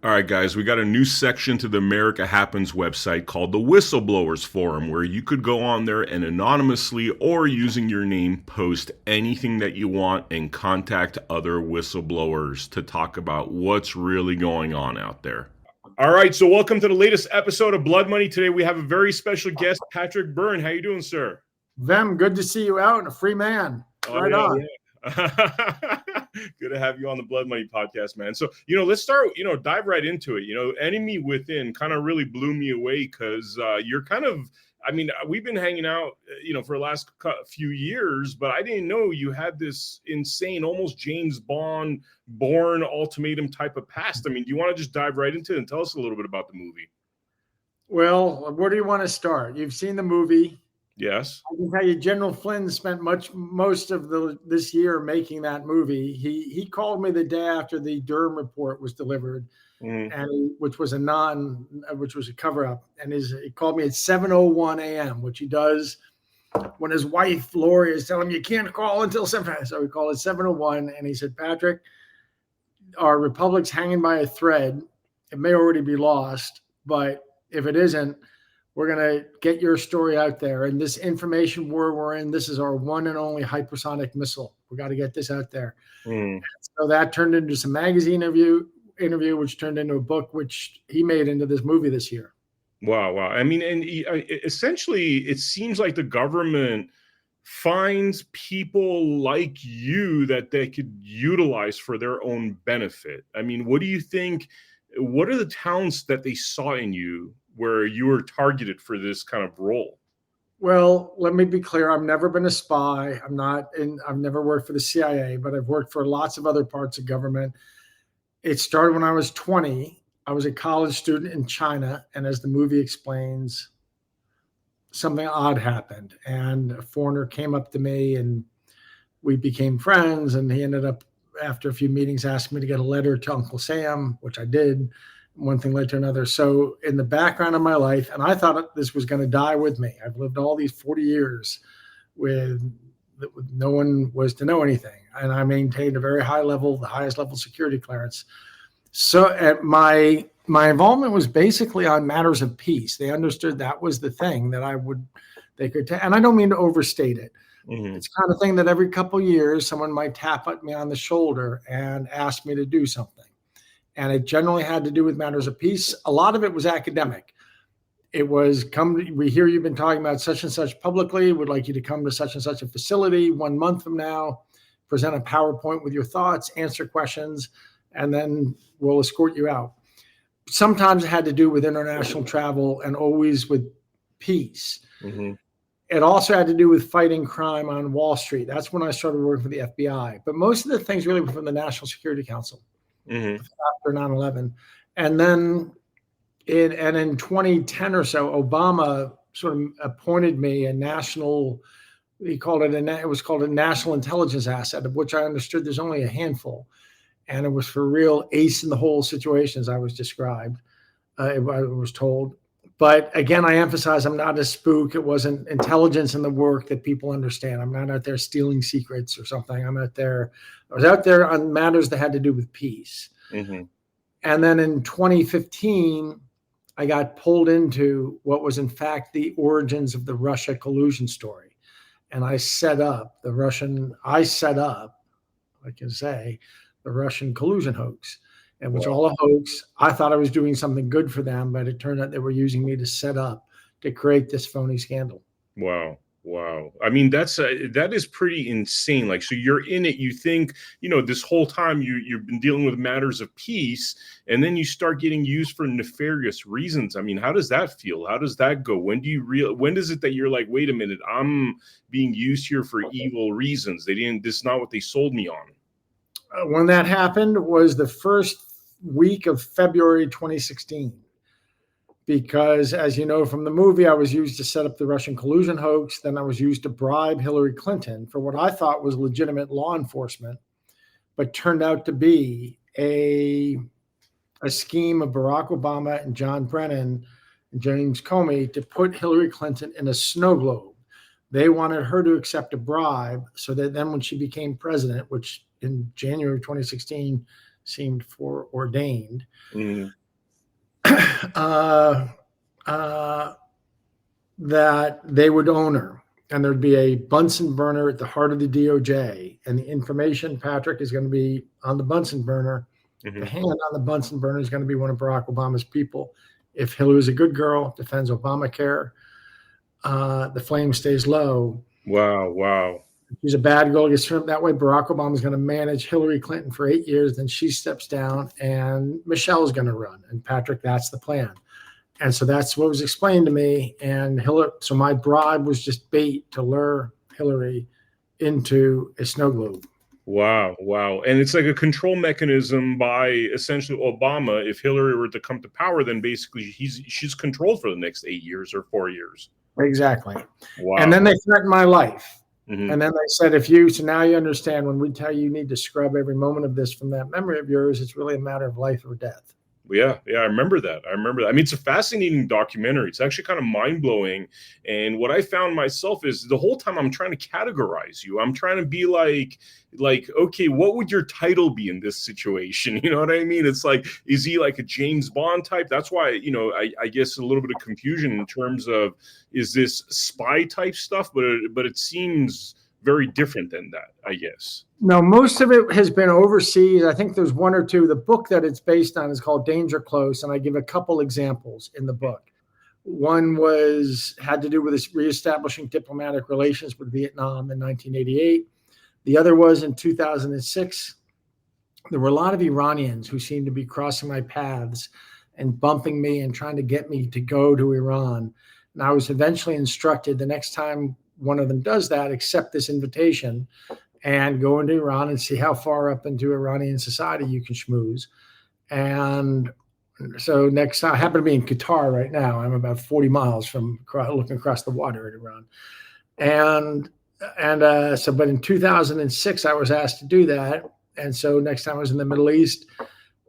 All right, guys, we got a new section to the America Happens website called the Whistleblowers Forum, where you could go on there and anonymously or using your name post anything that you want and contact other whistleblowers to talk about what's really going on out there. All right, so welcome to the latest episode of Blood Money. Today we have a very special guest, Patrick Byrne. How you doing, sir? Vem, good to see you out and a free man. Right on. Yeah. Good to have you on the Blood Money podcast, man. So, let's start, dive right into it. Enemy Within kind of really blew me away because you're we've been hanging out, for the last few years, but I didn't know you had this insane, almost James Bond, Bourne ultimatum type of past. I mean, do you want to just dive right into it and tell us a little bit about the movie? Well, where do you want to start? You've seen the movie. Yes. I can tell you, General Flynn spent most of this year making that movie. He called me the day after the Durham report was delivered, and which was a cover up. And he called me at 7:01 a.m., which he does when his wife Lori is telling him you can't call until 7. So he called at 7:01, and he said, "Patrick, our republic's hanging by a thread. It may already be lost, but if it isn't, we're going to get your story out there. And this information war we're in, this is our one and only hypersonic missile. We got to get this out there." So that turned into some magazine interview, which turned into a book, which he made into this movie this year. Wow. I mean, and essentially, it seems like the government finds people like you that they could utilize for their own benefit. I mean, what do you think? What are the talents that they saw in you where you were targeted for this kind of role? Well, let me be clear. I've never been a spy. I've never worked for the CIA, but I've worked for lots of other parts of government. It started when I was 20. I was a college student in China. And as the movie explains, something odd happened. And a foreigner came up to me and we became friends. And he ended up, after a few meetings, asking me to get a letter to Uncle Sam, which I did. One thing led to another. So in the background of my life, and I thought this was going to die with me. I've lived all these 40 years with no one was to know anything. And I maintained a very high level, the highest level security clearance. So my involvement was basically on matters of peace. They understood that was the thing that they could and I don't mean to overstate it. It's kind of thing that every couple of years, someone might tap me on the shoulder and ask me to do something. And it generally had to do with matters of peace. A lot of it was academic. It was, we hear you've been talking about such and such publicly, would like you to come to such and such a facility 1 month from now, present a PowerPoint with your thoughts, answer questions, and then we'll escort you out. Sometimes it had to do with international travel and always with peace. It also had to do with fighting crime on Wall Street. That's when I started working for the FBI. But most of the things really were from the National Security Council. After 9/11. And then in 2010 or so, Obama sort of appointed me a national, it was called a national intelligence asset, of which I understood there's only a handful. And it was for real ace in the hole situations I was described, I was told. But again, I emphasize I'm not a spook. It wasn't intelligence in the work that people understand. I'm not out there stealing secrets or something. I was out there on matters that had to do with peace. And then in 2015, I got pulled into what was in fact the origins of the Russia collusion story. And I set up the Russian collusion hoax. And it was all a hoax. I thought I was doing something good for them, but it turned out they were using me to create this phony scandal. Wow. I mean, that is pretty insane. Like, so you're in it, you think, this whole time you've been dealing with matters of peace, and then you start getting used for nefarious reasons. I mean, how does that feel? How does that go? When is it that you're like, wait a minute, I'm being used here for evil reasons? This is not what they sold me on. When that happened was the first week of February 2016, because as you know from the movie, I was used to set up the Russian collusion hoax. Then I was used to bribe Hillary Clinton for what I thought was legitimate law enforcement, but turned out to be a scheme of Barack Obama and John Brennan and James Comey to put Hillary Clinton in a snow globe. They wanted her to accept a bribe so that then when she became president, which in January of 2016, seemed foreordained. Mm-hmm. That they would own her, and there'd be a Bunsen burner at the heart of the DOJ, and the information, Patrick, is going to be on the Bunsen burner. Mm-hmm. The hand on the Bunsen burner is going to be one of Barack Obama's people. If Hillary is a good girl, defends Obamacare, the flame stays low. Wow. If she's a bad girl, gets turned that way, Barack Obama is going to manage Hillary Clinton for 8 years, then she steps down, and Michelle's going to run. And Patrick, that's the plan. And so that's what was explained to me. And Hillary, so my bribe was just bait to lure Hillary into a snow globe. Wow. And it's like a control mechanism by essentially Obama. If Hillary were to come to power, then basically she's controlled for the next 8 years or 4 years. Exactly. Wow. And then they threatened my life. Mm-hmm. And then they said, so now you understand, when we tell you need to scrub every moment of this from that memory of yours, it's really a matter of life or death. Yeah, I remember that. I mean, it's a fascinating documentary. It's actually kind of mind-blowing. And what I found myself is the whole time I'm trying to categorize you. I'm trying to be like, okay, what would your title be in this situation? You know what I mean? It's like, is he like a James Bond type? That's why, I guess a little bit of confusion in terms of, is this spy type stuff? But it seems very different than that, I guess. No, most of it has been overseas. I think there's one or two. The book that it's based on is called Danger Close, and I give a couple examples in the book. One had to do with this reestablishing diplomatic relations with Vietnam in 1988. The other was in 2006. There were a lot of Iranians who seemed to be crossing my paths and bumping me and trying to get me to go to Iran. And I was eventually instructed, the next time one of them does that, accept this invitation and go into Iran and see how far up into Iranian society you can schmooze. And so next time, I happen to be in Qatar right now. I'm about 40 miles from looking across the water at Iran. But in 2006, I was asked to do that. And so next time I was in the Middle East,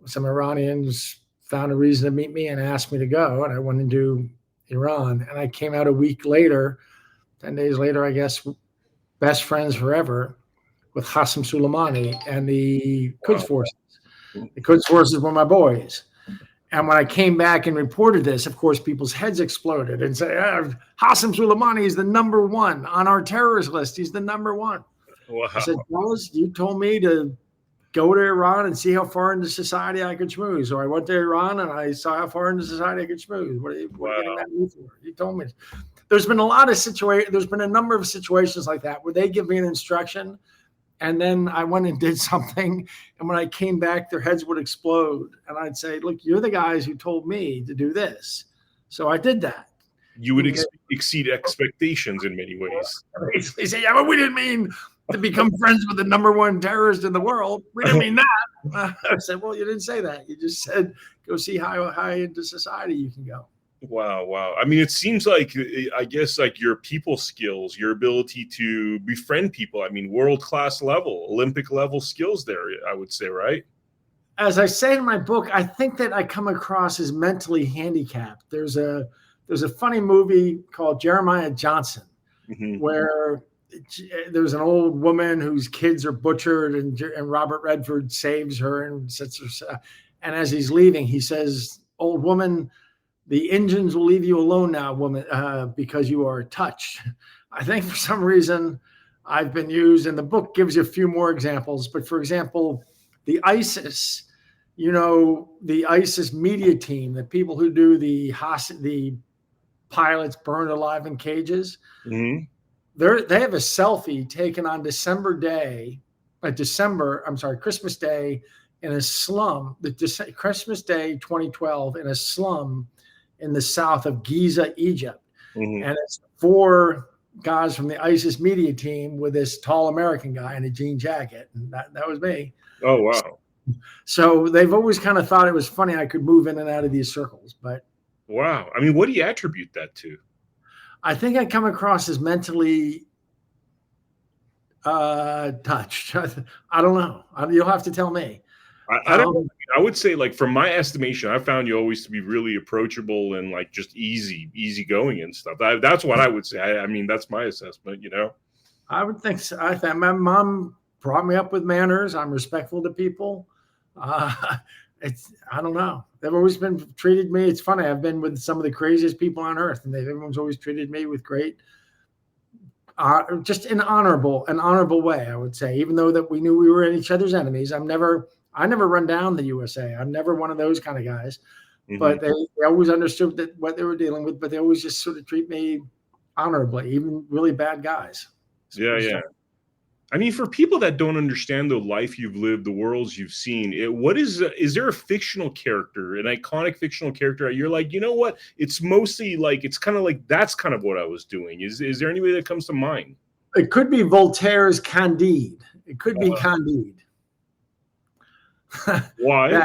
some Iranians found a reason to meet me and asked me to go. And I went into Iran, and I came out a week later, 10 days later, I guess, best friends forever with Qasem Soleimani and the Quds Forces. The Quds Forces were my boys. And when I came back and reported this, of course, people's heads exploded and said, Qasem Soleimani is the number one on our terrorist list. He's the number one. Wow. I said, Dallas, you told me to go to Iran and see how far into society I could schmooze. So I went to Iran and I saw how far into society I could schmooze. What are you getting at me for? You told me. There's been a number of situations like that where they give me an instruction, and then I went and did something, and when I came back, their heads would explode. And I'd say, look, you're the guys who told me to do this. So I did that. You would exceed expectations in many ways. They say, yeah, but we didn't mean to become friends with the number one terrorist in the world. We didn't mean that. I said, well, you didn't say that. You just said, go see how high into society you can go. Wow. I mean, it seems like, I guess, like your people skills, your ability to befriend people. I mean, world-class level, Olympic level skills there, I would say, right? As I say in my book, I think that I come across as mentally handicapped. There's a funny movie called Jeremiah Johnson, mm-hmm. where there's an old woman whose kids are butchered, and Robert Redford saves her and sets her. And as he's leaving, he says, "Old woman, the engines will leave you alone now, woman, because you are touched." I think for some reason I've been used, and the book gives you a few more examples. But for example, the ISIS media team, the people who do the pilots burned alive in cages, mm-hmm. they have a selfie taken on Christmas Day in a slum, Christmas Day 2012 in a slum in the south of Giza, Egypt. Mm-hmm. And it's 4 guys from the ISIS media team with this tall American guy in a jean jacket. And that was me. Oh, wow. So they've always kind of thought it was funny I could move in and out of these circles. But wow. I mean, what do you attribute that to? I think I come across as mentally touched. I don't know. You'll have to tell me. I don't know. I would say, like, from my estimation, I found you always to be really approachable and like just easy going and stuff. That's what I would say. I mean, that's my assessment, I would think so. I think my mom brought me up with manners. I'm respectful to people. Uh, I don't know. They've always been treated me. It's funny. I've been with some of the craziest people on earth, and everyone's always treated me with great, just an honorable way, I would say. Even though that we knew we were each other's enemies, I never run down the USA. I'm never one of those kind of guys. Mm-hmm. But they always understood that what they were dealing with. But they always just sort of treat me honorably, even really bad guys. Yeah. I mean, for people that don't understand the life you've lived, the worlds you've seen, is there a fictional character, an iconic fictional character? You're like, you know what? It's mostly like, it's kind of like, that's kind of what I was doing. Is there anybody that comes to mind? It could be Voltaire's Candide. It could be Candide. Why?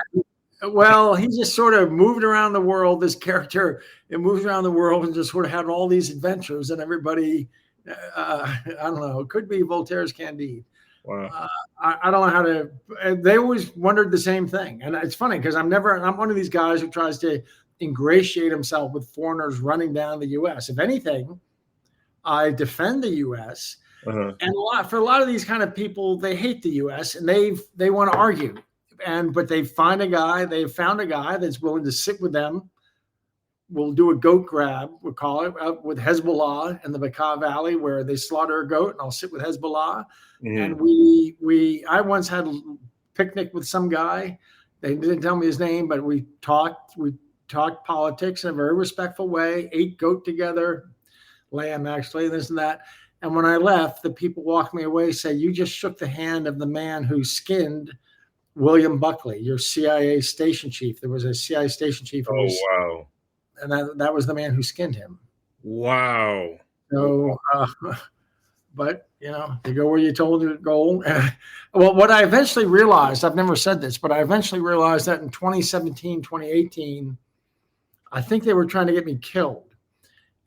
Well, he just sort of moved around the world. This character, it moves around the world and just sort of had all these adventures, and everybody, I don't know. It could be Voltaire's Candide. Wow. I don't know how to. They always wondered the same thing, and it's funny because I'm one of these guys who tries to ingratiate himself with foreigners running down the U.S. If anything, I defend the U.S. And for a lot of these kind of people, they hate the U.S. and they want to argue, but they found a guy that's willing to sit with them. We'll do a goat grab, we'll call it, with Hezbollah in the Bekaa Valley, where they slaughter a goat, and I'll sit with Hezbollah. And I once had a picnic with some guy. They didn't tell me his name, but we talked politics in a very respectful way, ate goat together, lamb actually, this and that. And when I left, the people walked me away, say, "You just shook the hand of the man who skinned William Buckley, your CIA station chief." There was a CIA station chief. Wow. And that was the man who skinned him. Wow. So, but, you go where you're told to go. Well, what I eventually realized, I've never said this, but I eventually realized that in 2017, 2018, I think they were trying to get me killed.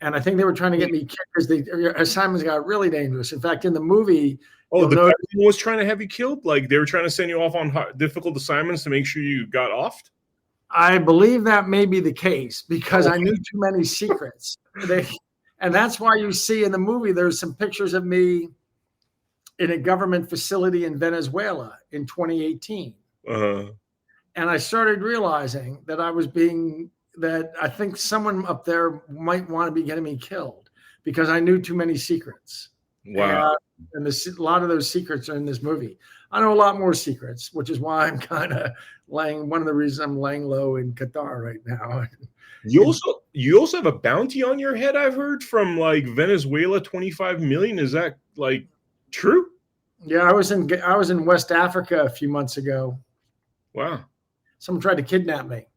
And I think they were trying to get me killed because the assignments got really dangerous. In fact, in the movie... Oh, the government was trying to have you killed? Like they were trying to send you off on difficult assignments to make sure you got offed? I believe that may be the case because I knew too many secrets. And that's why you see in the movie, there's some pictures of me in a government facility in Venezuela in 2018. And I started realizing that that I think someone up there might want to be getting me killed because I knew too many secrets. Wow. And a lot of those secrets are in this movie. I know a lot more secrets, which is why I'm kind of one of the reasons I'm laying low in Qatar right now. You also have a bounty on your head, I've heard, from like Venezuela, 25 million. Is that like true? Yeah, I was in West Africa a few months ago. Wow. Someone tried to kidnap me.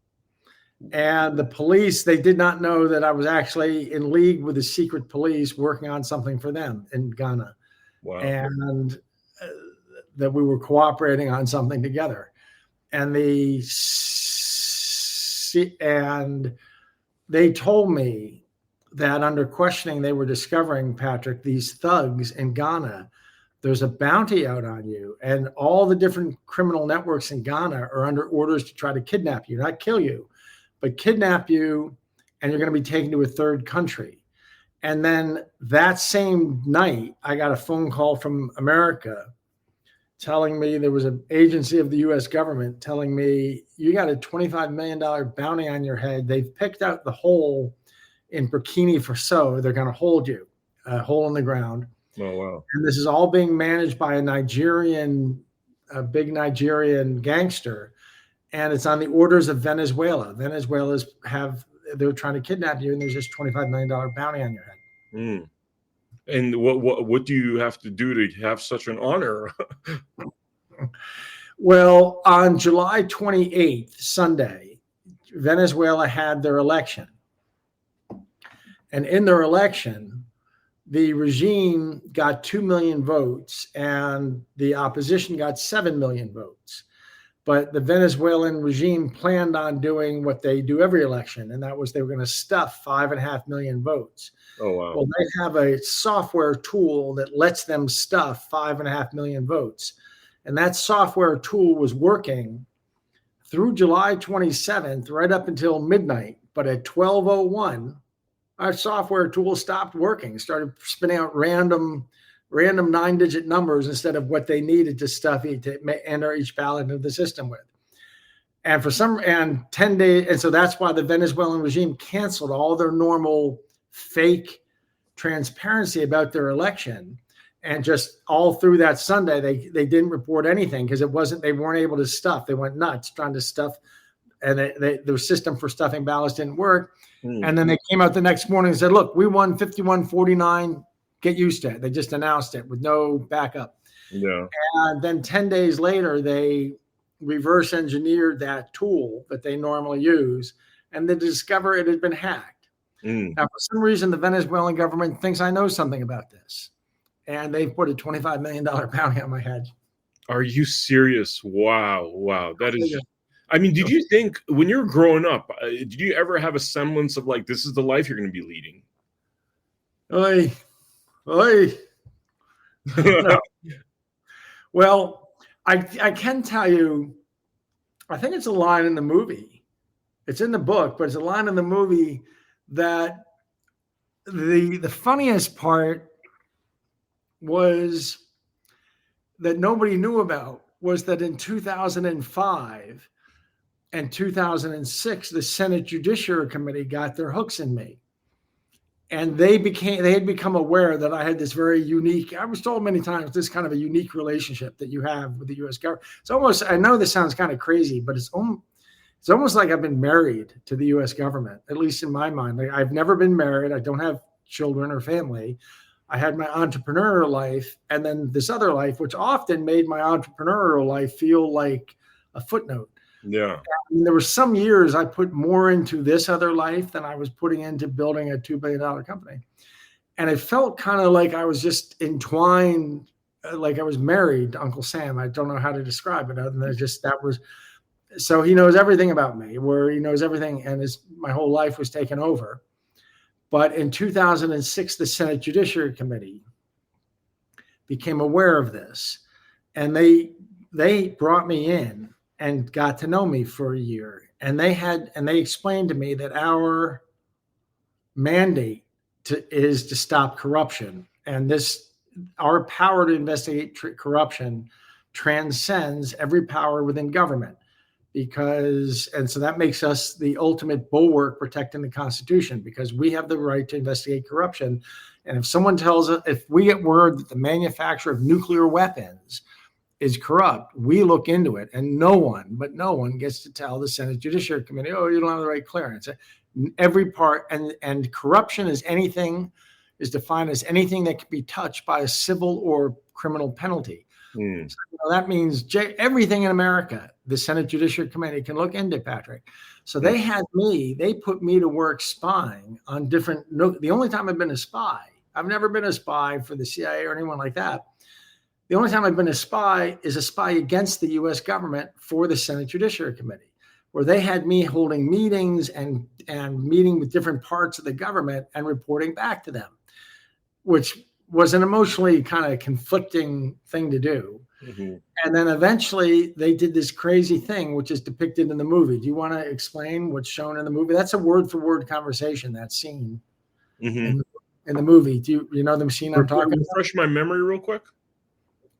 And the police, they did not know that I was actually in league with the secret police working on something for them in Ghana. Wow. And that we were cooperating on something together. And they told me that under questioning, they were discovering, Patrick, these thugs in Ghana, there's a bounty out on you. And all the different criminal networks in Ghana are under orders to try to kidnap you, not kill you, but kidnap you, and you're going to be taken to a third country. And then that same night, I got a phone call from America telling me there was an agency of the U.S. government telling me, you got a $25 million bounty on your head. They've picked out the hole in Burkina Faso. They're going to hold you, a hole in the ground. Oh, wow. And this is all being managed by a big Nigerian gangster. And it's on the orders of Venezuela. They're trying to kidnap you, and there's this $25 million bounty on your head. And what do you have to do to have such an honor? Well, on July 28th, Sunday, Venezuela had their election. And in their election, the regime got 2 million votes and the opposition got 7 million votes. But the Venezuelan regime planned on doing what they do every election, and that was they were going to stuff 5.5 million votes. Oh, wow. Well, they have a software tool that lets them stuff 5.5 million votes. And that software tool was working through July 27th, right up until midnight. But at 12:01, our software tool stopped working, started spinning out random 9-digit numbers instead of what they needed to stuff to enter each ballot into the system with. and 10 days. And so that's why the Venezuelan regime canceled all their normal fake transparency about their election. And just all through that Sunday, they didn't report anything because they weren't able to stuff. They went nuts trying to stuff, and their system for stuffing ballots didn't work. And then they came out the next morning and said, look, we won 51-49. Get used to it. They just announced it with no backup. Yeah. And then 10 days later, they reverse engineered that tool that they normally use, and they discover it had been hacked. Now, for some reason, the Venezuelan government thinks I know something about this, and they put a $25 million bounty on my head. Are you serious? Wow. That is, I mean, did you think when you're growing up, did you ever have a semblance of like, this is the life you're going to be leading? Oy. No. Well, I can tell you, I think it's a line in the movie. It's in the book, but it's a line in the movie that the funniest part was that nobody knew about was that in 2005 and 2006, the Senate Judiciary Committee got their hooks in me. And they had become aware that I had this very unique, I was told many times, this kind of a unique relationship that you have with the U.S. government. It's almost, I know this sounds kind of crazy, but it's almost like I've been married to the U.S. government, at least in my mind. Like, I've never been married. I don't have children or family. I had my entrepreneurial life and then this other life, which often made my entrepreneurial life feel like a footnote. Yeah. And there were some years I put more into this other life than I was putting into building a $2 billion company. And it felt kind of like I was just entwined, like I was married to Uncle Sam. I don't know how to describe it other than so he knows everything about me, where he knows everything, and my whole life was taken over. But in 2006, the Senate Judiciary Committee became aware of this, and they brought me in and got to know me for a year. And they explained to me that our mandate is to stop corruption. And our power to investigate corruption transcends every power within government. And so that makes us the ultimate bulwark protecting the Constitution, because we have the right to investigate corruption. And if we get word that the manufacturer of nuclear weapons is corrupt, we look into it, and no one gets to tell the Senate Judiciary Committee, oh, you don't have the right clearance. Every part, and corruption is defined as anything that can be touched by a civil or criminal penalty. So, that means everything in America, the Senate Judiciary Committee can look into, Patrick. So they put me to work spying on the only time I've been a spy, I've never been a spy for the CIA or anyone like that. The only time I've been a spy is a spy against the U.S. government for the Senate Judiciary Committee, where they had me holding meetings and meeting with different parts of the government and reporting back to them, which was an emotionally kind of conflicting thing to do. Mm-hmm. And then eventually they did this crazy thing, which is depicted in the movie. Do you want to explain what's shown in the movie? That's a word for word conversation, that scene in the movie. Do you know the scene I'm talking about? Refresh my memory real quick.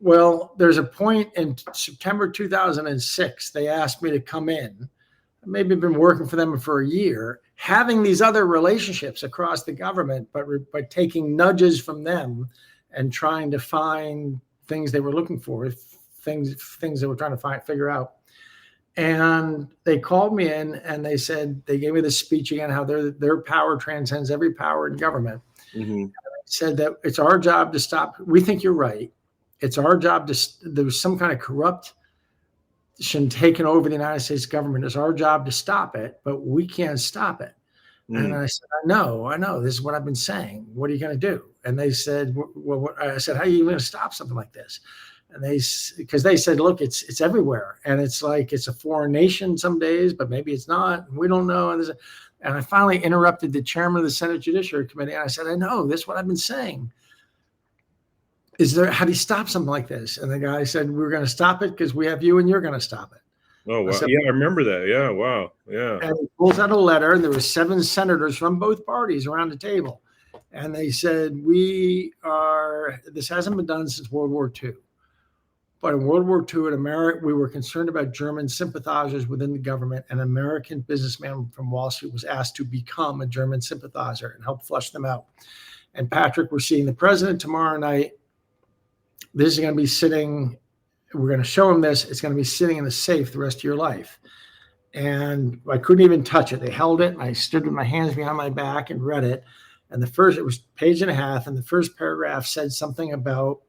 Well, there's a point in September 2006, they asked me to come in. I maybe been working for them for a year, having these other relationships across the government, but taking nudges from them and trying to find things they were looking for, things they were trying to figure out. And they called me in and they gave me this speech again, how their power transcends every power in government. Mm-hmm. And they said that it's our job to stop. We think you're right. It's our job there's some kind of corruption taken over the United States government. It's our job to stop it, but we can't stop it. And I said, I know, this is what I've been saying. What are you going to do? And they said, well, I said, how are you going to stop something like this? And because they said, look, it's everywhere. And it's like, it's a foreign nation some days, but maybe it's not. We don't know. And I finally interrupted the chairman of the Senate Judiciary Committee. And I said, I know, this is what I've been saying. How do you stop something like this? And the guy said, we're going to stop it because we have you and you're going to stop it. Oh, wow. Yeah, I remember that. Yeah, wow. Yeah. And he pulls out a letter, and there were 7 senators from both parties around the table. And they said, this hasn't been done since World War II. But in World War II in America, we were concerned about German sympathizers within the government. An American businessman from Wall Street was asked to become a German sympathizer and help flush them out. And Patrick, we're seeing the president tomorrow night. This is going to be sitting, we're going to show him this. It's going to be sitting in a safe the rest of your life. And I couldn't even touch it. They held it. And I stood with my hands behind my back and read it. And it was a page and a half. And the first paragraph said something about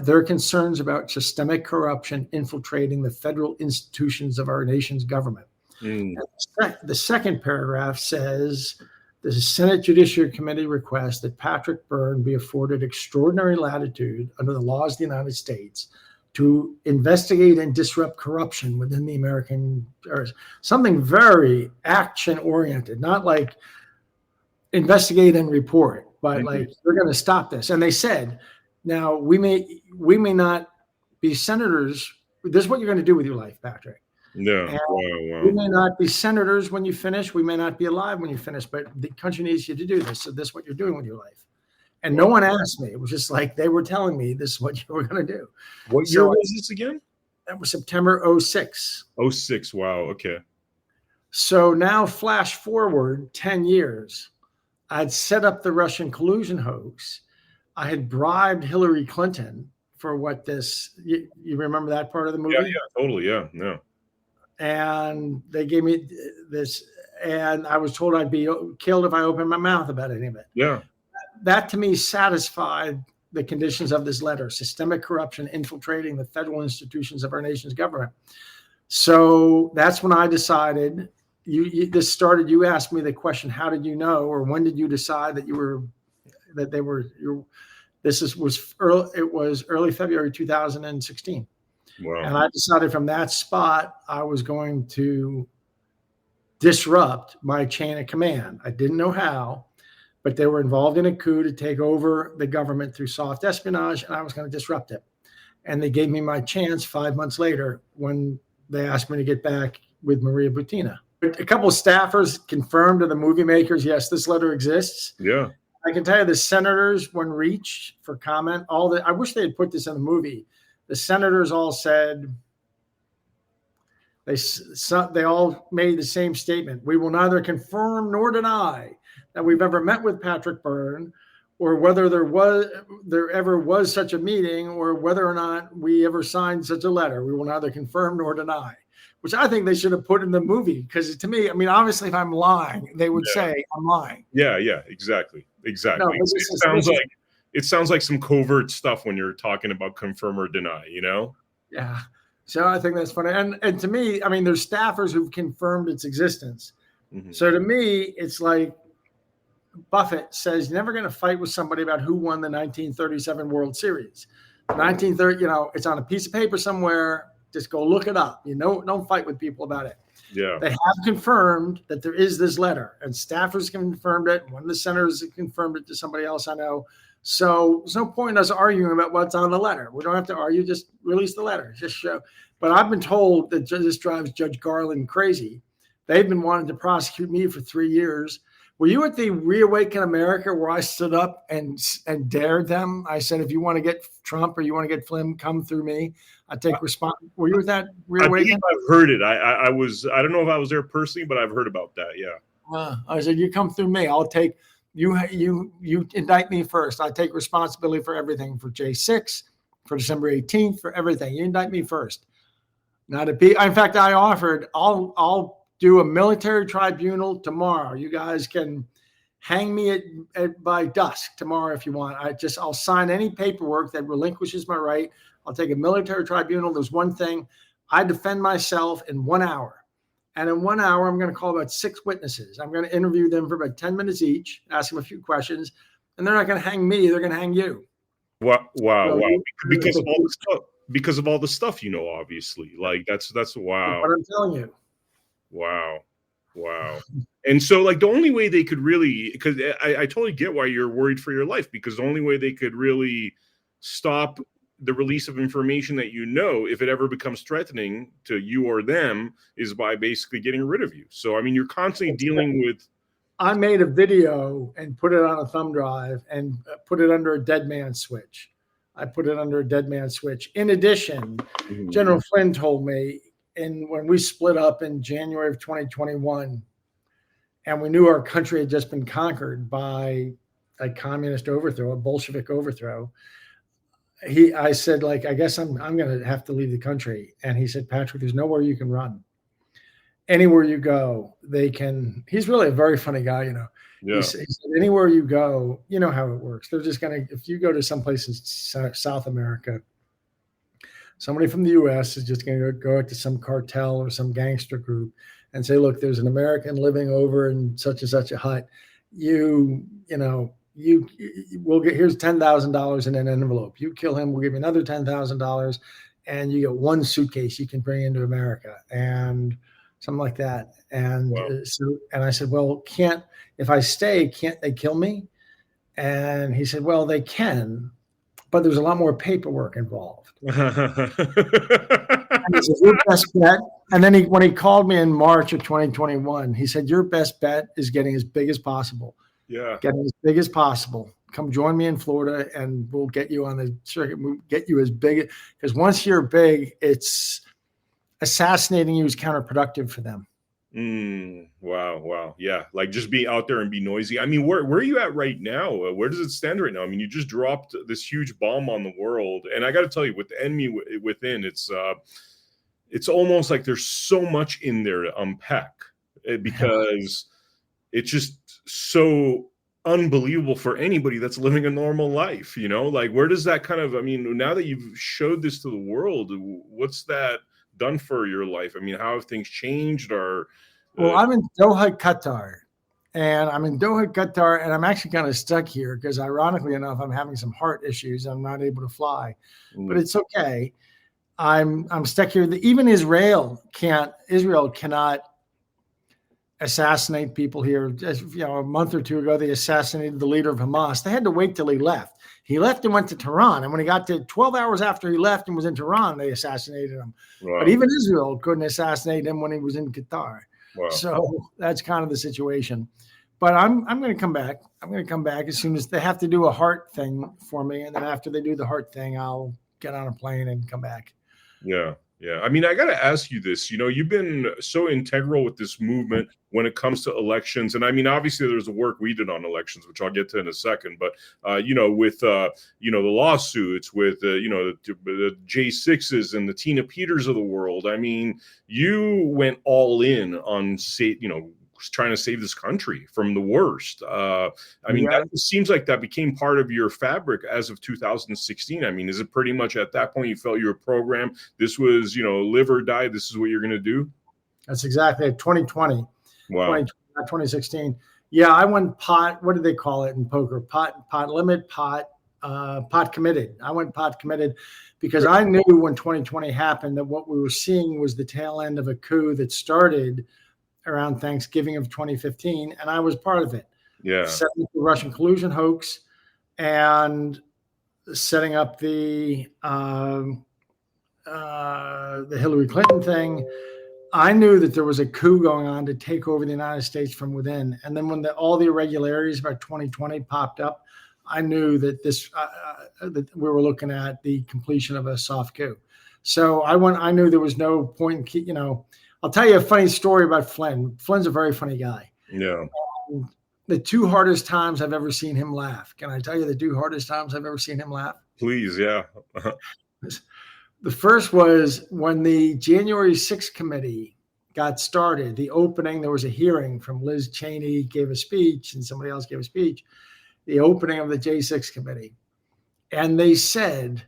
their concerns about systemic corruption infiltrating the federal institutions of our nation's government. The second paragraph says, the Senate Judiciary Committee requests that Patrick Byrne be afforded extraordinary latitude under the laws of the United States to investigate and disrupt corruption within the American, or something very action-oriented, not like investigate and report, but like, we're going to stop this. And they said, now, we may not be senators. This is what you're going to do with your life, Patrick. Yeah. Wow. We may not be senators when you finish. We may not be alive when you finish, but the country needs you to do this. So this is what you're doing with your life. And no one asked me. It was just like they were telling me this is what you were going to do. What year was this again? That was September 06. 06. Wow. Okay. So now flash forward 10 years. I'd set up the Russian collusion hoax. I had bribed Hillary Clinton for what you remember that part of the movie? Yeah, totally. Yeah, no. And they gave me this, and I was told I'd be killed if I opened my mouth about any of it. Yeah. That to me satisfied the conditions of this letter: systemic corruption infiltrating the federal institutions of our nation's government. So that's when I decided. This started. You asked me the question, "How did you know?" or "When did you decide that they were?" Was early February 2016. Wow. And I decided from that spot I was going to disrupt my chain of command. I didn't know how, but they were involved in a coup to take over the government through soft espionage, and I was going to disrupt it. And they gave me my chance 5 months later when they asked me to get back with Maria Butina. A couple of staffers confirmed to the movie makers, yes, this letter exists. Yeah. I can tell you the senators, when reached for comment, I wish they had put this in the movie. The senators all said, they all made the same statement. We will neither confirm nor deny that we've ever met with Patrick Byrne, or whether there ever was such a meeting, or whether or not we ever signed such a letter. We will neither confirm nor deny, which I think they should have put in the movie, because to me, I mean, obviously if I'm lying, they would say I'm lying. Yeah, exactly. No, it sounds like some covert stuff when you're talking about confirm or deny, you know? Yeah. So I think that's funny. And to me, I mean, there's staffers who've confirmed its existence. Mm-hmm. So to me, it's like Buffett says, you're never going to fight with somebody about who won the 1937 World Series. 1930, it's on a piece of paper somewhere. Just go look it up. Don't fight with people about it. Yeah. They have confirmed that there is this letter, and staffers confirmed it. One of the senators confirmed it to somebody else I know. So there's no point in us arguing about what's on the letter. We don't have to argue. Just release the letter. Just show. But I've been told that this drives Judge Garland crazy. They've been wanting to prosecute me for 3 years. Were you at the Reawaken America where I stood up and dared them? I said, if you want to get Trump or you want to get Flynn, come through me. I take response. Were you at that Reawaken? I've heard it. I don't know if I was there personally, but I've heard about that. Yeah. I said, you come through me. I'll take you indict me first. I take responsibility for everything, for J6, for December 18th, for everything. You indict me first. In fact, I offered, I'll do a military tribunal tomorrow. You guys can hang me by dusk tomorrow if you want. I'll sign any paperwork that relinquishes my right. I'll take a military tribunal. There's one thing. I defend myself in 1 hour. And in 1 hour, I'm going to call about 6 witnesses. I'm going to interview them for about 10 minutes each, ask them a few questions, and they're not going to hang me. They're going to hang you. Wow. Because of all the stuff, obviously. Like that's wow. What I'm telling you. Wow. And so like the only way they could really, because I totally get why you're worried for your life, because the only way they could really stop the release of information that if it ever becomes threatening to you or them, is by basically getting rid of you. So, I mean, you're constantly dealing with. I made a video and put it on a thumb drive and put it under a dead man switch. I put it under a dead man switch. In addition, General Flynn told me, and when we split up in January of 2021, and we knew our country had just been conquered by a communist overthrow, a Bolshevik overthrow, I said, like, I guess I'm going to have to leave the country. And he said, Patrick, there's nowhere you can run. Anywhere you go, they can. He's really a very funny guy, you know. Yeah. He said, anywhere you go, you know how it works. They're just going to, if you go to someplace in South America, somebody from the U.S. is just going to go to some cartel or some gangster group and say, look, there's an American living over in such and such a hut. You we'll get, here's $10,000 in an envelope. You kill him, we'll give you another $10,000, and you get one suitcase you can bring into America, and something like that. And and I said, well, if I stay, can't they kill me? And he said, well, they can, but there's a lot more paperwork involved. And he said, your best bet. And then when he called me in March of 2021, he said, your best bet is getting as big as possible. Yeah. Getting as big as possible. Come join me in Florida and we'll get you on the circuit. We'll get you as big, because once you're big, it's assassinating you is counterproductive for them. Wow. Yeah. Like just be out there and be noisy. I mean, where are you at right now? Where does it stand right now? I mean, you just dropped this huge bomb on the world. And I got to tell you, with the enemy within, it's almost like there's so much in there to unpack, because it's just so unbelievable for anybody that's living a normal life, you know. Like, where does that kind of, I mean, now that you've showed this to the world, what's that done for your life? I mean, how have things changed? Or well, I'm in Doha, Qatar, and I'm actually kind of stuck here because, ironically enough, I'm having some heart issues. I'm not able to fly, but it's okay. I'm stuck here. Even Israel cannot assassinate people here. Just, you know, a month or two ago, they assassinated the leader of Hamas. They had to wait till he left. He left and went to Tehran. And when he got to 12 hours after he left and was in Tehran, they assassinated him. Wow. But even Israel couldn't assassinate him when he was in Qatar. Wow. So that's kind of the situation. But I'm going to come back. I'm going to come back as soon as they have to do a heart thing for me. And then after they do the heart thing, I'll get on a plane and come back. Yeah. Yeah. I mean, I got to ask you this, you know, you've been so integral with this movement when it comes to elections. And I mean, obviously there's the work we did on elections, which I'll get to in a second, but, you know, with, you know, the lawsuits with, you know, the J6s and the Tina Peters of the world. I mean, you went all in on, you know, trying to save this country from the worst. I mean, that seems like that became part of your fabric as of 2016. I mean, is it pretty much at that point you felt you were programmed? This was, you know, live or die. This is what you're going to do. That's exactly it. 2020. Wow. 2016. Yeah, I went pot. What did they call it in poker? Pot committed. I went pot committed because I knew when 2020 happened that what we were seeing was the tail end of a coup that started around Thanksgiving of 2015, and I was part of it. Yeah, setting up the Russian collusion hoax and setting up the Hillary Clinton thing. I knew that there was a coup going on to take over the United States from within. And then when all the irregularities about 2020 popped up, I knew that that we were looking at the completion of a soft coup. So I knew there was no point in, you know. I'll tell you a funny story about Flynn. Flynn's a very funny guy. Yeah. The two hardest times I've ever seen him laugh. Can I tell you the two hardest times I've ever seen him laugh? Please, yeah. The first was when the January 6th committee got started, the opening, there was a hearing from Liz Cheney, gave a speech, and somebody else gave a speech, the opening of the J6 committee. And they said,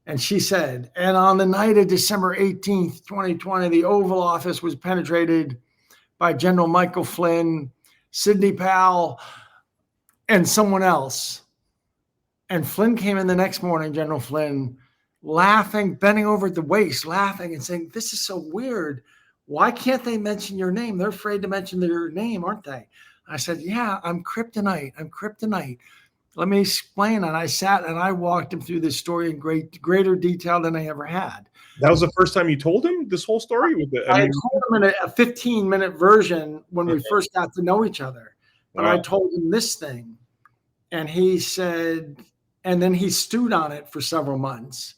and she said, and on the night of December 18th, 2020, the Oval Office was penetrated by General Michael Flynn, Sidney Powell, and someone else. And Flynn came in the next morning, General Flynn, laughing, bending over at the waist, laughing and saying, this is so weird. Why can't they mention your name? They're afraid to mention their name, aren't they? I said, yeah, I'm kryptonite. Let me explain. And I sat and I walked him through this story in greater detail than I ever had. That was the first time you told him this whole story? I told him in a 15-minute version when we first got to know each other. But I told him this thing. And he said, And then he stewed on it for several months.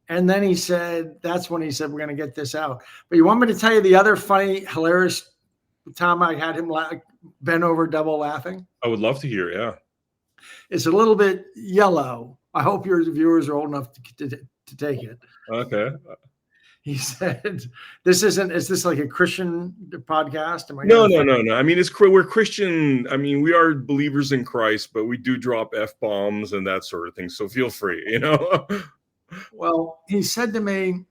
And then he said, that's when he said, we're going to get this out. But you want me to tell you the other funny, hilarious time I had him bent over double laughing? I would love to hear. Yeah. It's a little bit yellow. I hope your viewers are old enough to take it. Okay. He said, is this like a Christian podcast? No. I mean, we're Christian. I mean, we are believers in Christ, but we do drop F-bombs and that sort of thing. So feel free, you know? Well, he said to me,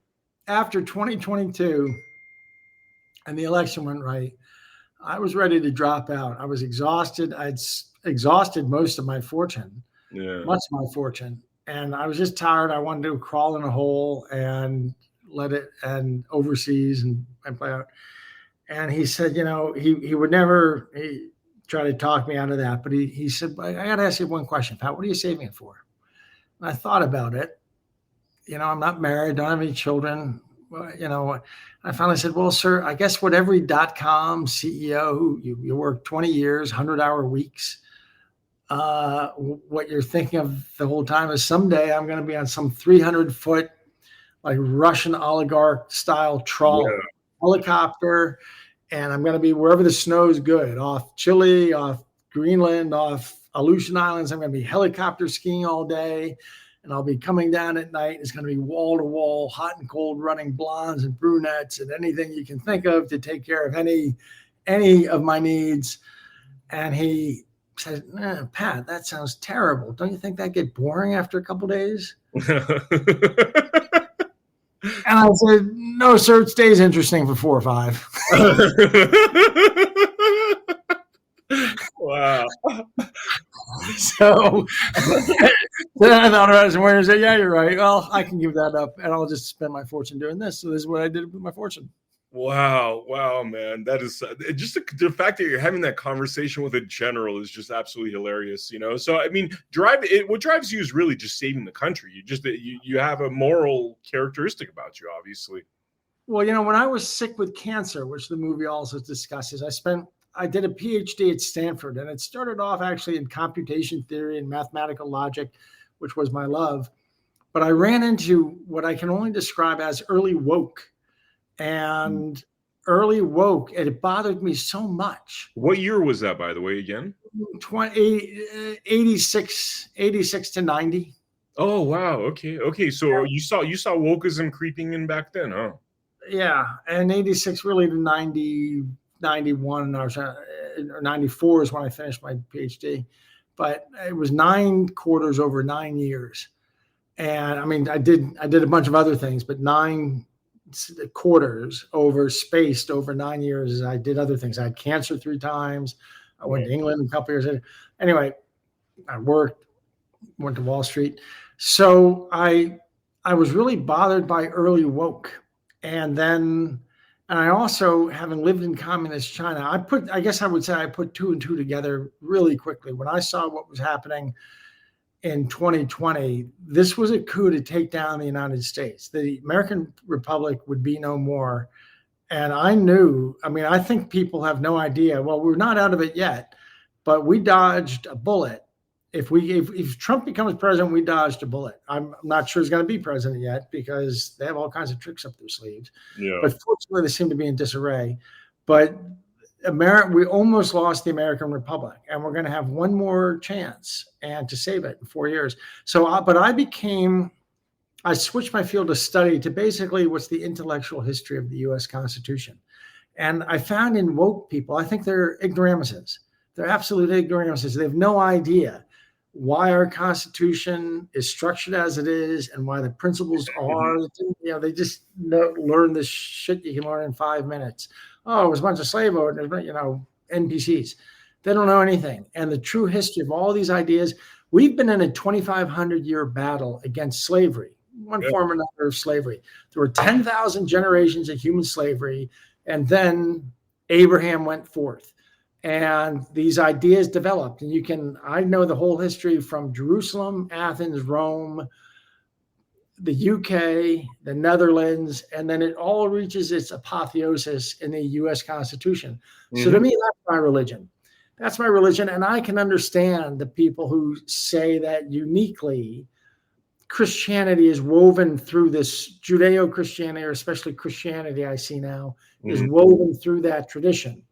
after 2022 and the election went right, I was ready to drop out. I was exhausted. I'd exhausted most of my fortune, much of my fortune. And I was just tired. I wanted to crawl in a hole and overseas and play out. And he said, you know, he would never try to talk me out of that. But he said, I got to ask you one question, Pat, what are you saving it for? And I thought about it. You know, I'm not married, don't have any children. You know, I finally said, well, sir, I guess what every .com CEO who you work 20 years, 100-hour weeks, what you're thinking of the whole time is someday I'm going to be on some 300-foot, like Russian oligarch style trawler, helicopter, and I'm going to be wherever the snow's good, off Chile, off Greenland, off Aleutian Islands. I'm going to be helicopter skiing all day, and I'll be coming down at night. It's going to be wall to wall, hot and cold, running blondes and brunettes and anything you can think of to take care of any of my needs. And he said, Pat, that sounds terrible. Don't you think that get boring after a couple of days? And I said, no, sir, it stays interesting for 4 or 5. Wow. So then I thought about it and went and said, yeah, you're right. Well, I can give that up and I'll just spend my fortune doing this. So this is what I did with my fortune. Wow, man. That is just the fact that you're having that conversation with a general is just absolutely hilarious, you know? So, I mean, what drives you is really just saving the country. You have a moral characteristic about you, obviously. Well, you know, when I was sick with cancer, which the movie also discusses, I did a PhD at Stanford, and it started off actually in computation theory and mathematical logic, which was my love. But I ran into what I can only describe as early woke. And early woke, and it bothered me so much. What year was that, by the way, again? 86 to 90. Oh, wow. Okay. So you saw wokeism creeping in back then, huh? Yeah, and 86 really to 90, 91 or 94 is when I finished my PhD. But it was 9 quarters over 9 years. And I mean, I did a bunch of other things, but 9 quarters spaced over 9 years. I did other things. I had cancer 3 times. I went to England a couple years later. Anyway, I went to Wall Street. So I was really bothered by early woke. And I also, having lived in communist China, I guess I would say I put 2 and 2 together really quickly. When I saw what was happening in 2020, this was a coup to take down the United States. The American Republic would be no more. And I think people have no idea. Well, we're not out of it yet, but we dodged a bullet. If Trump becomes president, we dodged a bullet. I'm not sure he's going to be president yet because they have all kinds of tricks up their sleeves. Yeah. But fortunately, they seem to be in disarray. But we almost lost the American Republic, and we're going to have one more chance and to save it in 4 years. So, I switched my field of study to basically what's the intellectual history of the U.S. Constitution. And I found in woke people, I think they're ignoramuses. They're absolute ignoramuses. They have no idea why our Constitution is structured as it is and why the principles are. You know, they just learn this shit you can learn in 5 minutes. Oh, it was a bunch of slave owners, NPCs. They don't know anything. And the true history of all these ideas, we've been in a 2,500-year battle against slavery, one form or another of slavery. There were 10,000 generations of human slavery, and then Abraham went forth. And these ideas developed. And I know the whole history from Jerusalem, Athens, Rome, the UK, the Netherlands, and then it all reaches its apotheosis in the U.S. Constitution. Mm-hmm. So to me, that's my religion. That's my religion. And I can understand the people who say that uniquely Christianity is woven through this Judeo-Christianity, or especially Christianity I see now, is woven through that tradition.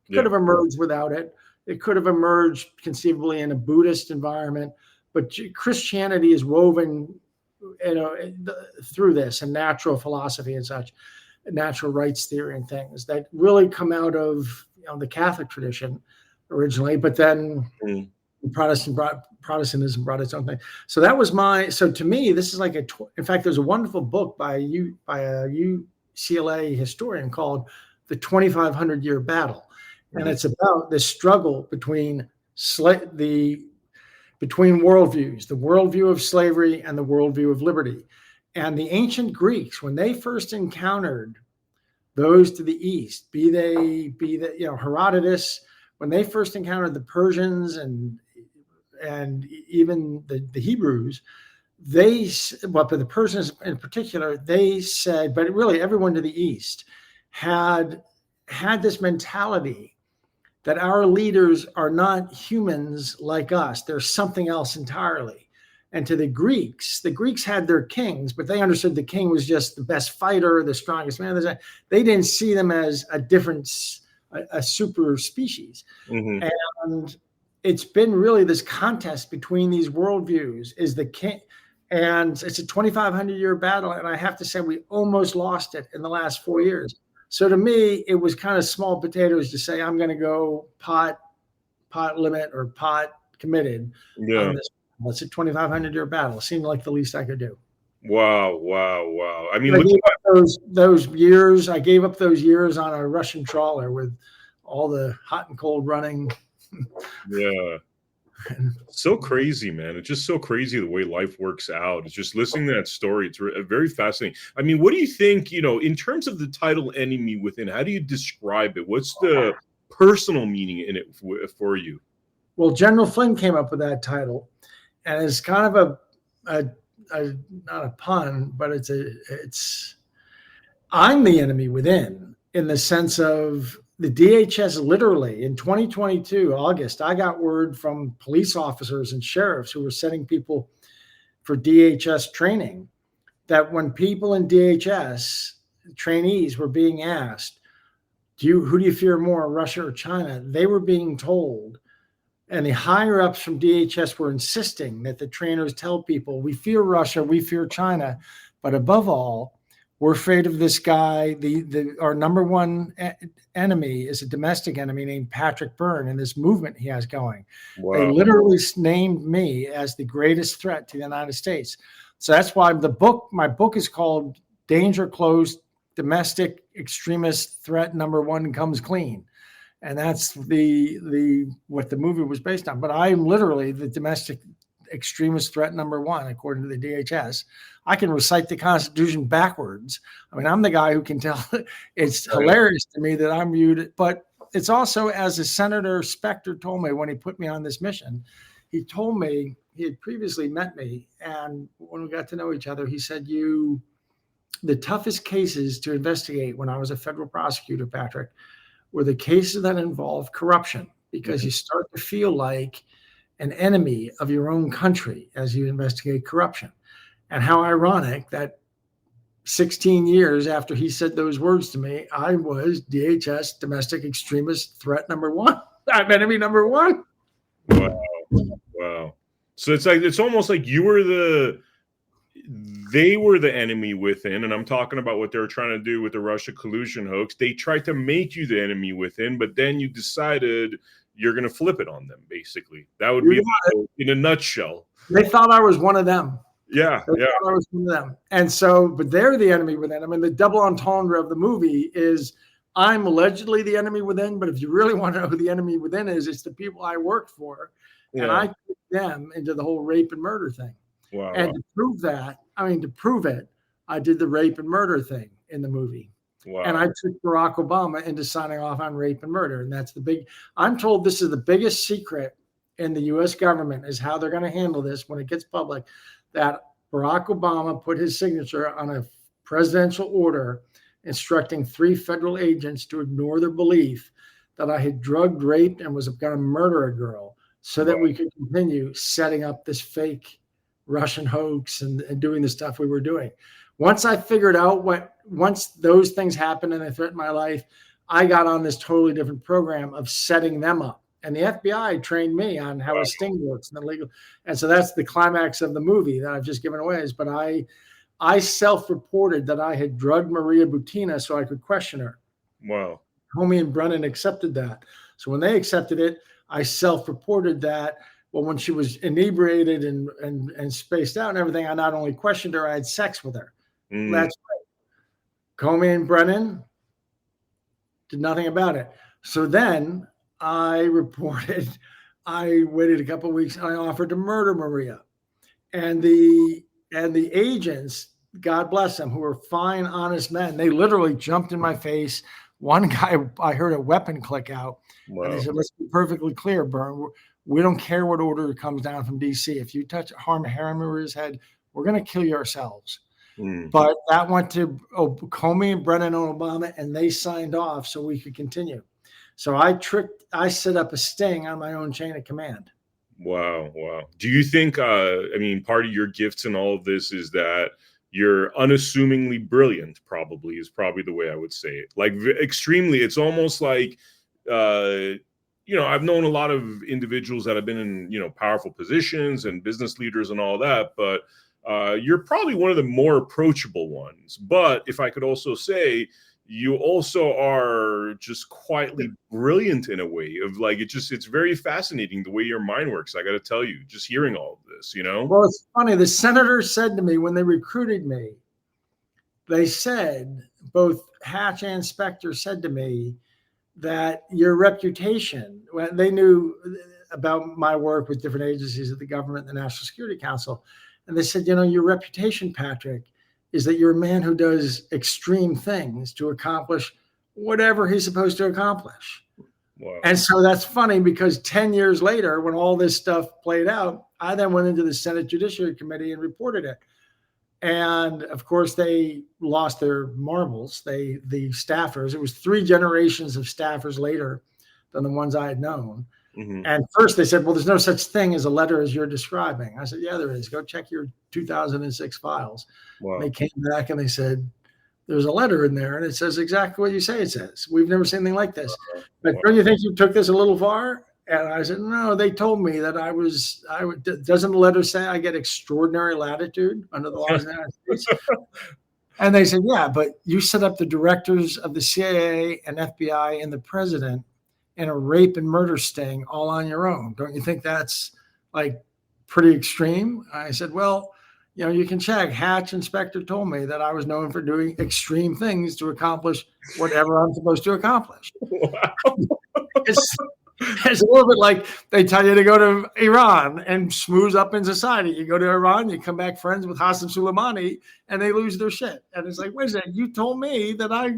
It could have emerged without it. It could have emerged conceivably in a Buddhist environment, but Christianity is woven, through this, and natural philosophy and such, natural rights theory and things that really come out of the Catholic tradition originally, but then Protestantism brought its own thing. So that was so to me, this is like in fact, there's a wonderful book by a UCLA historian called The 2,500-Year Battle. And it's about the struggle between worldviews, the worldview of slavery and the worldview of liberty. And the ancient Greeks, when they first encountered those to the east, be they Herodotus, when they first encountered the Persians and even the Hebrews, but the Persians in particular, they said, but really everyone to the east had this mentality that our leaders are not humans like us. They're something else entirely. And to the Greeks had their kings, but they understood the king was just the best fighter, the strongest man. They didn't see them as a super species. And it's been really this contest between these worldviews, is the king, and it's a 2,500-year battle. And I have to say, we almost lost it in the last 4 years. So to me, it was kind of small potatoes to say, I'm going to go pot limit or pot committed on this. It's a 2,500-year battle. It seemed like the least I could do. Wow. I mean, those years, I gave up those years on a Russian trawler with all the hot and cold running. Yeah. So crazy, man. It's just so crazy the way life works out. It's just listening to that story. It's very fascinating. I mean, what do you think, in terms of the title Enemy Within, how do you describe it? What's the personal meaning in it for you? Well, General Flynn came up with that title, and it's kind of not a pun, but I'm the enemy within, in the sense of the DHS. Literally in 2022, August, I got word from police officers and sheriffs who were sending people for DHS training that when people in DHS, trainees, were being asked, who do you fear more, Russia or China? They were being told, and the higher ups from DHS were insisting that the trainers tell people, we fear Russia, we fear China, but above all, we're afraid of this guy. Our number one enemy is a domestic enemy named Patrick Byrne, and this movement he has going. Wow. They literally named me as the greatest threat to the United States. So that's why my book is called Danger Close, Domestic Extremist Threat Number One Comes Clean. And that's what the movie was based on. But I'm literally the domestic extremist threat number one, according to the DHS. I can recite the Constitution backwards. I mean, I'm the guy who can tell. It's hilarious to me that I'm viewed, but it's also, as a Senator Specter told me when he put me on this mission, he told me he had previously met me, and when we got to know each other, he said, the toughest cases to investigate when I was a federal prosecutor, Patrick, were the cases that involve corruption, because you start to feel like an enemy of your own country as you investigate corruption. And how ironic that 16 years after he said those words to me, I was DHS domestic extremist threat number one. I'm enemy number one. Wow. So it's almost like they were the enemy within, and I'm talking about what they're trying to do with the Russia collusion hoax. They tried to make you the enemy within, but then you decided you're going to flip it on them, basically. That would be in a nutshell. They thought I was one of them. Yeah. I was one of them. And so, but they're the enemy within. I mean, the double entendre of the movie is I'm allegedly the enemy within, but if you really want to know who the enemy within is, it's the people I worked for. Yeah. And I took them into the whole rape and murder thing. Wow. And to prove it, I did the rape and murder thing in the movie. Wow. And I took Barack Obama into signing off on rape and murder. And that's I'm told this is the biggest secret in the U.S. government, is how they're going to handle this when it gets public, that Barack Obama put his signature on a presidential order instructing 3 federal agents to ignore their belief that I had drugged, raped, and was going to murder a girl so that we could continue setting up this fake Russian hoax and doing the stuff we were doing. Once I figured out once those things happened and they threatened my life, I got on this totally different program of setting them up. And the FBI trained me on how a sting works and the legal. And so that's the climax of the movie that I've just given away. But I self-reported that I had drugged Maria Butina so I could question her. Wow. Comey and Brennan accepted that. So when they accepted it, I self-reported that. Well, when she was inebriated and spaced out and everything, I not only questioned her, I had sex with her. That's right. Comey and Brennan did nothing about it. So then I reported, I waited a couple of weeks and I offered to murder Maria. And the agents, God bless them, who were fine, honest men, they literally jumped in my face. One guy, I heard a weapon click out. Wow. And they said, let's be perfectly clear, Byrne. We don't care what order comes down from D.C. If you harm Maria's head, we're going to kill you ourselves. But that went to Comey and Brennan and Obama, and they signed off so we could continue. So I set up a sting on my own chain of command. Wow. Do you think, part of your gifts in all of this is that you're unassumingly brilliant, is probably the way I would say it. Like extremely, it's almost like, I've known a lot of individuals that have been in, powerful positions and business leaders and all that, but you're probably one of the more approachable ones. But if I could also say, you also are just quietly brilliant in a way of like, it's very fascinating the way your mind works. I got to tell you, just hearing all of this, Well, it's funny. The senators said to me when they recruited me, they said, both Hatch and Specter said to me that your reputation, when they knew about my work with different agencies of the government, the National Security Council, and they said, your reputation, Patrick, is that you're a man who does extreme things to accomplish whatever he's supposed to accomplish. Wow. And so that's funny because 10 years later, when all this stuff played out, I then went into the Senate Judiciary Committee and reported it. And of course, they lost their marbles. The staffers, it was 3 generations of staffers later than the ones I had known. Mm-hmm. And first they said, well, there's no such thing as a letter as you're describing. I said, yeah, there is. Go check your 2006 files. Wow. They came back and they said, there's a letter in there and it says exactly what you say it says. We've never seen anything like this. But don't you think you took this a little far? And I said, no, they told me that doesn't the letter say I get extraordinary latitude under the laws of the United States? And they said, yeah, but you set up the directors of the CIA and FBI and the president in a rape and murder sting all on your own. Don't you think that's like pretty extreme? I said, well, you can check. Hatch and Specter told me that I was known for doing extreme things to accomplish whatever I'm supposed to accomplish. Wow. It's a little bit like they tell you to go to Iran and smooth up in society. You go to Iran, you come back friends with Hassan Soleimani, and they lose their shit. And it's like, wait a second, you told me that I...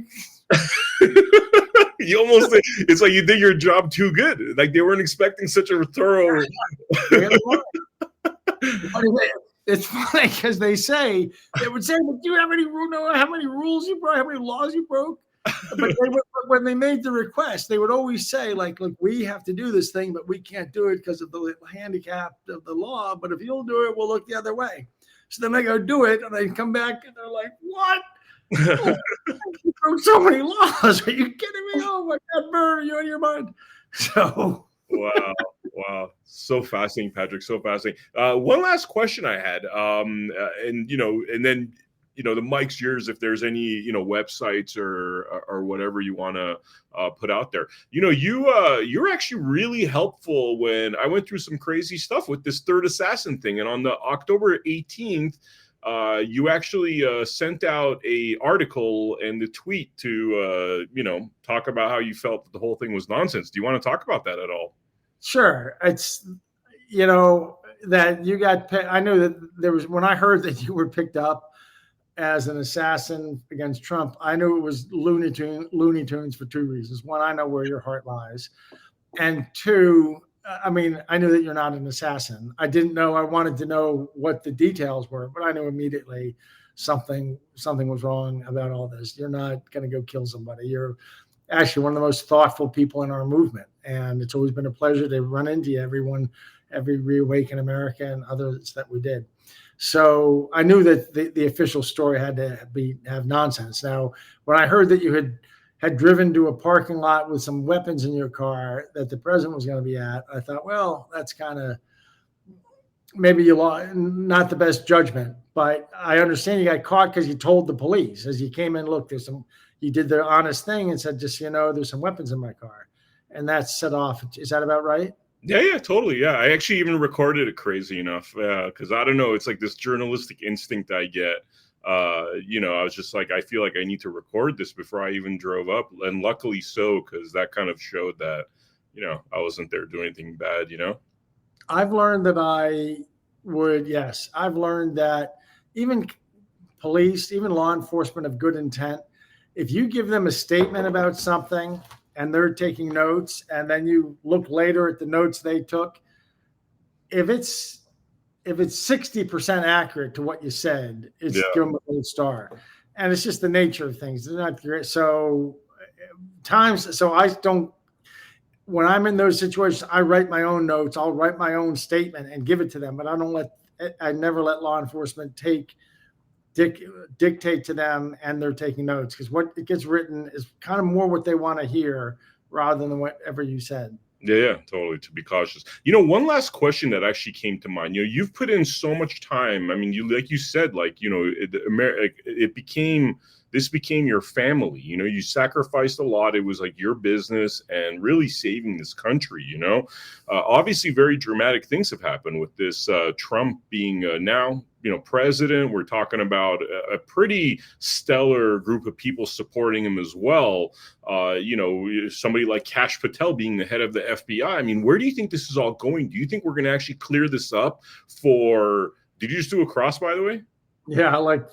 You almost, it's like you did your job too good. Like they weren't expecting such a thorough... It's funny because they would say, well, do you have any how many rules you broke, how many laws you broke? But when they made the request, they would always say, like, look, we have to do this thing, but we can't do it because of the handicap of the law. But if you'll do it, we'll look the other way. So then they go do it, and they come back, and they're like, what? You broke so many laws. Are you kidding me? Oh, my God, Byrne, you out of your mind? So... Wow. So fascinating, Patrick. So fascinating. One last question I had, and then, the mic's yours if there's any, websites or whatever you want to put out there. You're actually really helpful when I went through some crazy stuff with this third assassin thing. And on the October 18th, you actually sent out a article and the tweet to, talk about how you felt that the whole thing was nonsense. Do you want to talk about that at all? Sure. It's, that you got, I knew that there was, when I heard that you were picked up as an assassin against Trump, I knew it was Looney Tunes for 2 reasons. One, I know where your heart lies. And 2, I knew that you're not an assassin. I wanted to know what the details were, but I knew immediately something was wrong about all this. You're not going to go kill somebody. actually one of the most thoughtful people in our movement. And it's always been a pleasure to run into you, every Reawaken America and others that we did. So I knew that the official story had to have nonsense. Now, when I heard that you had driven to a parking lot with some weapons in your car that the president was going to be at, I thought, well, that's kind of maybe not the best judgment. But I understand you got caught because you told the police as you came in. Look, you did the honest thing and said, just so you know, there's some weapons in my car, and that set off. Is that about right? Yeah, totally. Yeah, I actually even recorded it, crazy enough, because I don't know, it's like this journalistic instinct I get. I was just like, I feel like I need to record this before I even drove up, and luckily so, because that kind of showed that, I wasn't there doing anything bad. I've learned that I've learned that even police, even law enforcement of good intent, if you give them a statement about something and they're taking notes, and then you look later at the notes they took, if it's 60% accurate to what you said, it's give them a gold star. And it's just the nature of things. They're not great. So when I'm in those situations, I write my own notes. I'll write my own statement and give it to them, but I never let law enforcement dictate to them, and they're taking notes, because what it gets written is kind of more what they want to hear rather than whatever you said. Yeah, totally. To be cautious. One last question that actually came to mind. You've put in so much time. I mean, like you said, this became your family. You sacrificed a lot. It was like your business and really saving this country. Obviously, very dramatic things have happened with this Trump being now president. We're talking about a pretty stellar group of people supporting him as well. Somebody like Kash Patel being the head of the FBI. I mean, where do you think this is all going? Do you think we're going to actually clear this up did you just do a cross, by the way? Yeah, like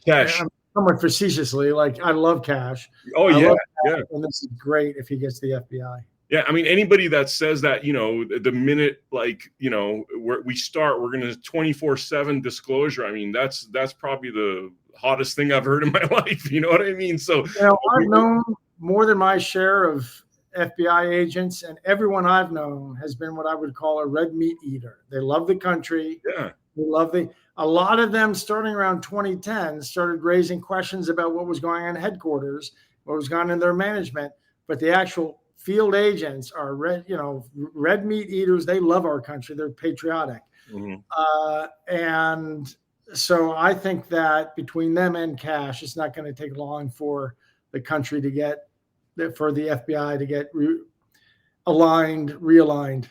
Kash. Somewhat facetiously, like, I love Kash. Oh, yeah. Yeah. And this is great if he gets the FBI. Yeah, I mean, anybody that says that, the minute, we're going to 24/7 disclosure, I mean, that's probably the hottest thing I've heard in my life. You know what I mean? So, I've known more than my share of FBI agents, and everyone I've known has been what I would call a red meat eater. They love the country. Yeah. A lot of them, starting around 2010, started raising questions about what was going on in headquarters, what was going on in their management. But the actual field agents are red meat eaters. They love our country. They're patriotic. Mm-hmm. And so I think that between them and Kash, it's not going to take long for the country for the FBI to get realigned.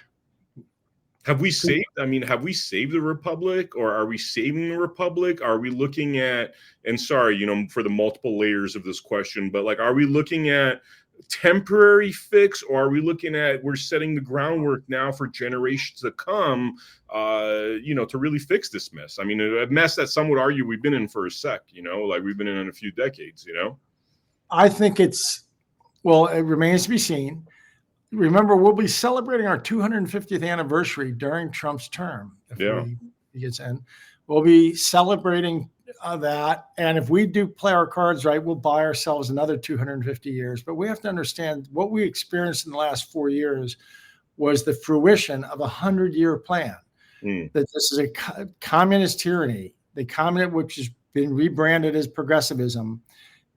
Have we saved the republic, or are we saving the republic? Are we looking at, and sorry, for the multiple layers of this question, but are we looking at temporary fix, or are we looking at we're setting the groundwork now for generations to come, to really fix this mess? I mean, a mess that some would argue we've been in for a sec, we've been in a few decades, I think it remains to be seen. Remember, we'll be celebrating our 250th anniversary during Trump's term. If he gets in, we'll be celebrating that. And if we do play our cards right, we'll buy ourselves another 250 years. But we have to understand what we experienced in the last 4 years was the fruition of 100-year plan. That this is a communist tyranny, which has been rebranded as progressivism,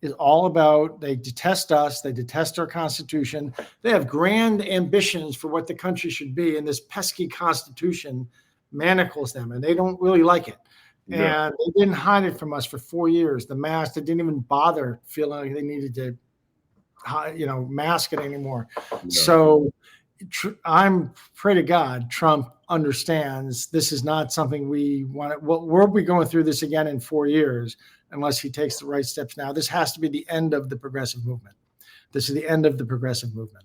is all about, they detest us, they detest our Constitution, they have grand ambitions for what the country should be, and this pesky Constitution manacles them, and they don't really like it. Yeah. And they didn't hide it from us for 4 years. The mask, they didn't even bother feeling like they needed to, mask it anymore. Yeah. So I'm pray to God Trump understands this is not something we want. We'll be going through this again in 4 years unless he takes the right steps now. This has to be the end of the progressive movement. This is the end of the progressive movement.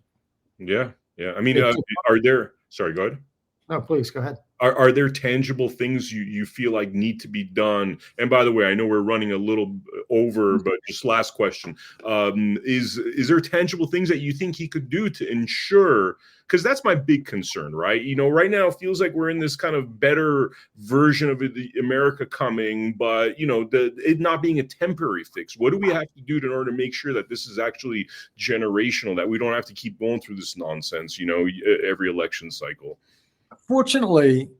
Yeah. I mean, sorry, go ahead. No, please go ahead. Are there tangible things you feel like need to be done? And by the way, I know we're running a little over, but just last question. Is there tangible things that you think he could do to ensure, because that's my big concern, right? Right now it feels like we're in this kind of better version of the America coming, but it not being a temporary fix. What do we have to do in order to make sure that this is actually generational, that we don't have to keep going through this nonsense, every election cycle? Fortunately,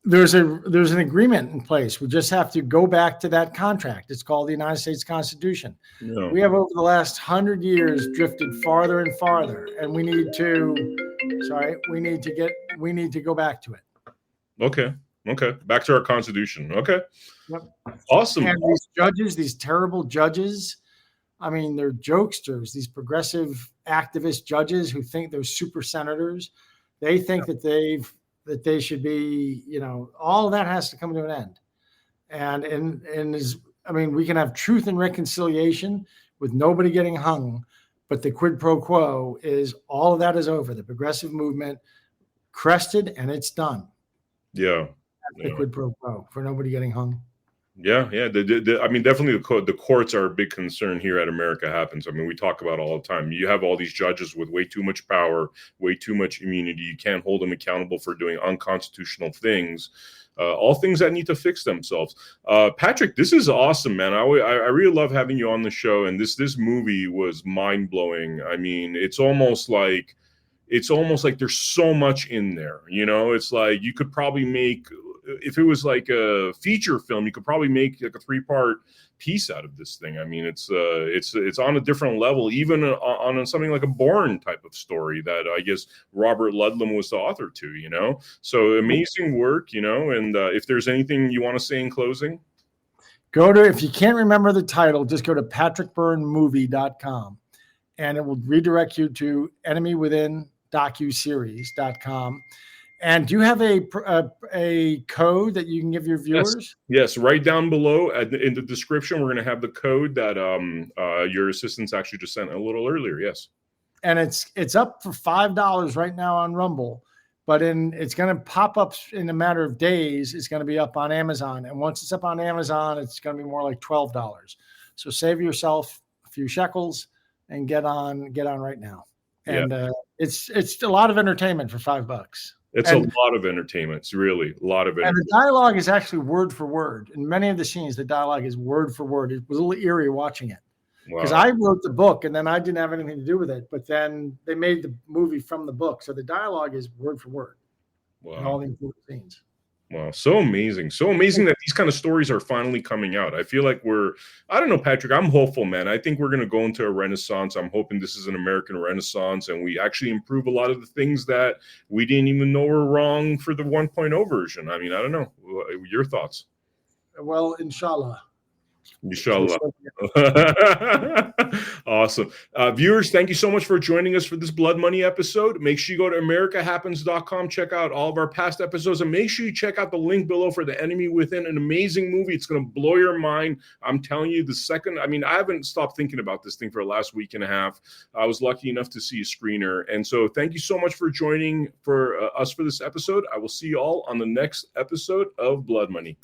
there's an agreement in place. We just have to go back to that contract. It's called the United States Constitution. Yeah. We have over the last 100 years drifted farther and farther, and we need to go back to it. Okay. Back to our Constitution. Okay. Yep. Awesome. And these judges, these terrible judges, I mean, they're jokesters, these progressive activist judges who think they're super senators. They think that they should be, all of that has to come to an end. And we can have truth and reconciliation with nobody getting hung, but the quid pro quo is all of that is over. The progressive movement crested and it's done. Yeah. The quid pro quo for nobody getting hung. Yeah. Definitely the courts are a big concern here at America Happens. We talk about it all the time. You have all these judges with way too much power, way too much immunity. You can't hold them accountable for doing unconstitutional things. All things that need to fix themselves. Patrick, this is awesome, man. I really love having you on the show. And this movie was mind blowing. It's almost like there's so much in there. It's like you could probably make, if it was like a feature film, you could probably make like a 3-part piece out of this thing. It's on a different level, even on something like a Bourne type of story that I guess Robert Ludlum was the author to, so amazing work, and if there's anything you want to say in closing. If you can't remember the title, just go to patrickbyrnemovie.com and it will redirect you to Enemy Within Docuseries.com. And do you have a code that you can give your viewers? Yes. Right down below in the description, we're going to have the code that your assistants actually just sent a little earlier. Yes. And it's up for $5 right now on Rumble, but it's going to pop up in a matter of days. It's going to be up on Amazon. And once it's up on Amazon, it's going to be more like $12. So save yourself a few shekels and get on right now. And it's a lot of entertainment for $5. It's a lot of entertainment. It's really a lot of entertainment. And the dialogue is actually word for word. In many of the scenes, the dialogue is word for word. It was a little eerie watching it. Because I wrote the book and then I didn't have anything to do with it. But then they made the movie from the book. So the dialogue is word for word. Wow. In all the important scenes. Wow. So amazing. So amazing that these kind of stories are finally coming out. I feel like I don't know, Patrick, I'm hopeful, man. I think we're going to go into a renaissance. I'm hoping this is an American renaissance and we actually improve a lot of the things that we didn't even know were wrong for the 1.0 version. I don't know. Your thoughts? Well, inshallah. Inshallah. Awesome. Viewers, thank you so much for joining us for this Blood Money episode. Make sure you go to americahappens.com, check out all of our past episodes, and make sure you check out the link below for The Enemy Within, an amazing movie. It's going to blow your mind. I'm telling you, I haven't stopped thinking about this thing for the last week and a half. I was lucky enough to see a screener. And so thank you so much for joining us for this episode. I will see you all on the next episode of Blood Money.